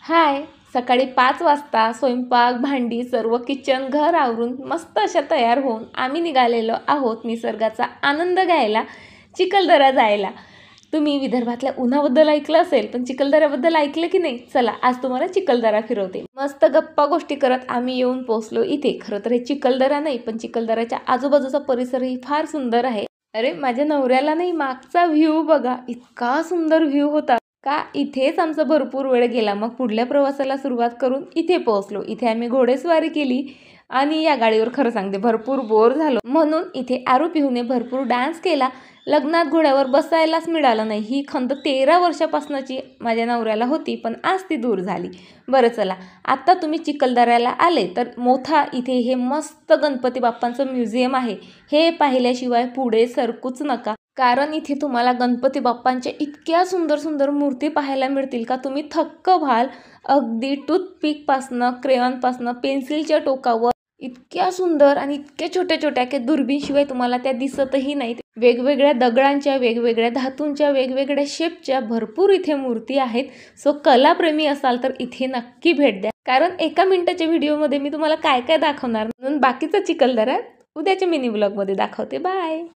हाय. सकाळी 5 वाजता स्वयंपाक, भांडी, सर्व किचन, घर आवरून मस्त अशा तयार होऊन आम्ही निघालेलो आहोत निसर्गाचा आनंद घ्यायला चिखलदरा जायला. तुम्ही विदर्भातल्या उन्हाबद्दल ऐकलं असेल, पण चिखलदऱ्याबद्दल ऐकलं की नाही? चला आज तुम्हाला चिखलदरा फिरवते. मस्त गप्पा गोष्टी करत आम्ही येऊन पोहोचलो इथे. खरं तर हे चिखलदरा नाही, पण चिखलदऱ्याच्या आजूबाजूचा परिसरही फार सुंदर आहे. अरे माझ्या नवऱ्याला नाही, मागचा व्ह्यू बघा, इतका सुंदर व्ह्यू होता का इथेच आमचा भरपूर वेळ गेला. मग पुढल्या प्रवासाला सुरुवात करून इथे पोहोचलो. इथे आम्ही घोडेस्वारी केली आणि या गाडीवर खरं सांगते भरपूर बोर झालो, म्हणून इथे आरू पिहूने भरपूर डान्स केला. लग्नात घोड्यावर बसायलाच मिळालं नाही. ही खंत 13 वर्षापासूनची माझ्या नवऱ्याला होती, पण आज ती दूर झाली. बरं चला, आता तुम्ही चिखलदऱ्याला आले तर मोठा इथे हे मस्त गणपती बाप्पांचं म्युझियम आहे. हे पाहिल्याशिवाय पुढे सरकूच नका, कारण इथे तुम्हाला गणपती बाप्पांच्या इतक्या सुंदर सुंदर मूर्ती पाहायला मिळतील का तुम्ही थक्क व्हाल. अगदी टूथपिकपासनं, क्रेयॉनपासनं, पेन्सिलच्या टोकावर इतक्या सुंदर आणि इतक्या छोट्या छोट्या की दुर्बीणशिवाय तुम्हाला त्या दिसतही नाहीत. वेगवेगळ्या दगडांच्या, वेगवेगळ्या धातूंच्या, वेगवेगळ्या शेपच्या भरपूर इथे मूर्ती आहेत. सो कलाप्रेमी असाल तर इथे नक्की भेट द्या, कारण एका मिनिटाच्या व्हिडिओमध्ये मी तुम्हाला काय काय दाखवणार, म्हणून बाकीचं चिखलदरा उद्याच्या मिनी ब्लॉगमध्ये दाखवते. बाय.